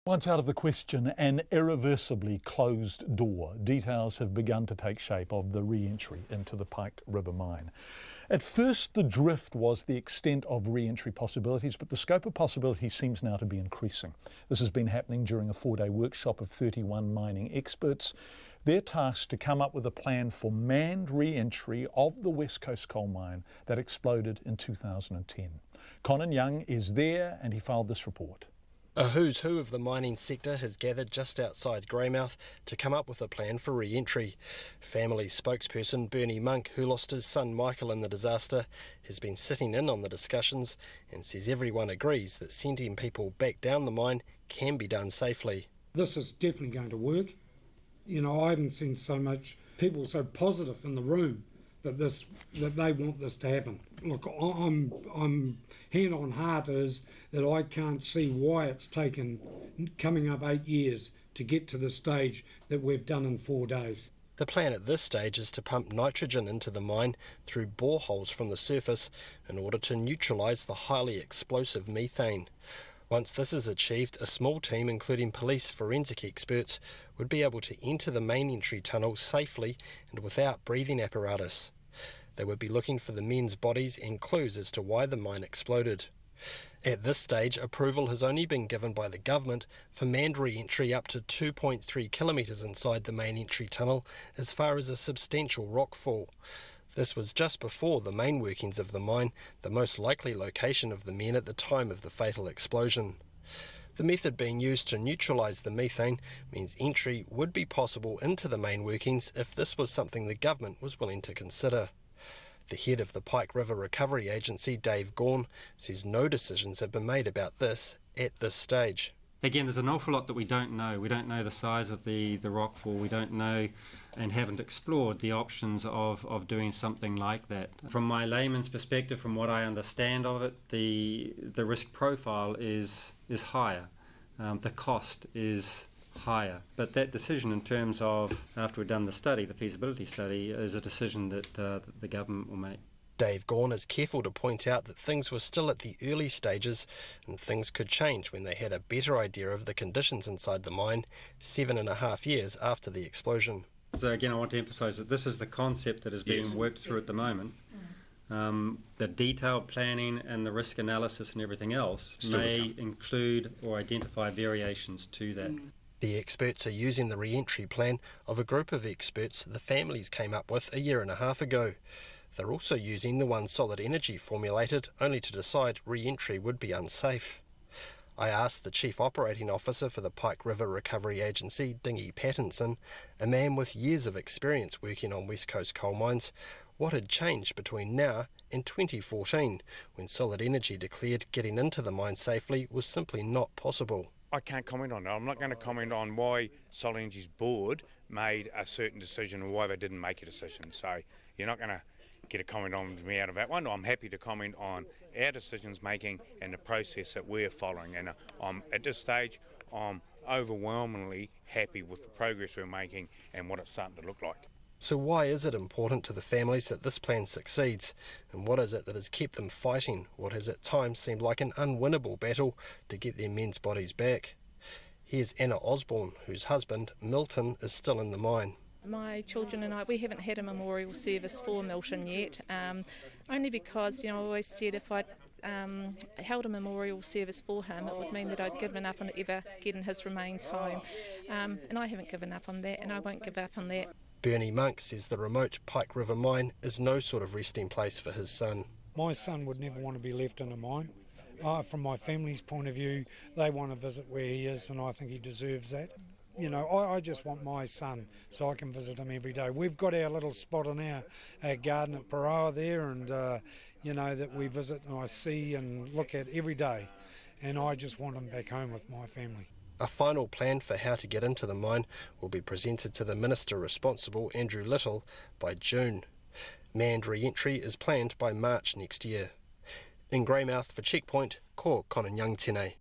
Once out of the question, an irreversibly closed door. Details have begun to take shape of the re-entry into the Pike River mine. At first, the drift was the extent of re-entry possibilities, but the scope of possibilities seems now to be increasing. This has been happening during a 4-day workshop of 31 mining experts. They're tasked to come up with a plan for manned re-entry of the West Coast coal mine that exploded in 2010. Conan Young is there and he filed this report. A who's who of the mining sector has gathered just outside Greymouth to come up with a plan for re-entry. Family spokesperson Bernie Monk, who lost his son Michael in the disaster, has been sitting in on the discussions and says everyone agrees that sending people back down the mine can be done safely. This is definitely going to work. You know, I haven't seen so much people so positive in the room that they want this to happen. Look, I'm hand on heart is that I can't see why it's taken coming up 8 years to get to the stage that we've done in 4 days. The plan at this stage is to pump nitrogen into the mine through boreholes from the surface in order to neutralise the highly explosive methane. Once this is achieved, a small team, including police forensic experts, would be able to enter the main entry tunnel safely and without breathing apparatus. They would be looking for the men's bodies and clues as to why the mine exploded. At this stage, approval has only been given by the government for manned re-entry up to 2.3 kilometres inside the main entry tunnel as far as a substantial rockfall. This was just before the main workings of the mine, the most likely location of the men at the time of the fatal explosion. The method being used to neutralise the methane means entry would be possible into the main workings if this was something the government was willing to consider. The head of the Pike River Recovery Agency, Dave Gawn, says no decisions have been made about this at this stage. Again, there's an awful lot that we don't know. We don't know the size of the rockfall. We don't know and haven't explored the options of doing something like that. From my layman's perspective, from what I understand of it, the risk profile is higher. The cost is higher. But that decision in terms of, after we've done the study, the feasibility study, is a decision that the government will make. Dave Gawn is careful to point out that things were still at the early stages and things could change when they had a better idea of the conditions inside the mine 7.5 years after the explosion. So again, I want to emphasise that this is the concept that is being worked through at the moment. The detailed planning and the risk analysis and everything else may include or identify variations to that. The experts are using the re-entry plan of a group of experts the families came up with 1.5 years ago. They're also using the one Solid Energy formulated only to decide re-entry would be unsafe. I asked the Chief Operating Officer for the Pike River Recovery Agency, Dingy Pattinson, a man with years of experience working on West Coast coal mines, what had changed between now and 2014, when Solid Energy declared getting into the mine safely was simply not possible. I can't comment on it. I'm not going to comment on why Solid Energy's board made a certain decision or why they didn't make a decision. So you're not going to get a comment on me out of that one. I'm happy to comment on our decisions making and the process that we're following. And at this stage, I'm overwhelmingly happy with the progress we're making and what it's starting to look like. So why is it important to the families that this plan succeeds? And what is it that has kept them fighting what has at times seemed like an unwinnable battle to get their men's bodies back? Here's Anna Osborne, whose husband, Milton, is still in the mine. My children and I, we haven't had a memorial service for Milton yet, only because, I always said if I'd held a memorial service for him, it would mean that I'd given up on ever getting his remains home. And I haven't given up on that, and I won't give up on that. Bernie Monk says the remote Pike River mine is no sort of resting place for his son. My son would never want to be left in a mine. From my family's point of view, they want to visit where he is, and I think he deserves that. I just want my son so I can visit him every day. We've got our little spot in our garden at Paroa there, and that we visit and I see and look at every day, and I just want him back home with my family. A final plan for how to get into the mine will be presented to the Minister responsible, Andrew Little, by June. Manned re-entry is planned by March next year. In Greymouth for Checkpoint, ko Conan Young tēnei.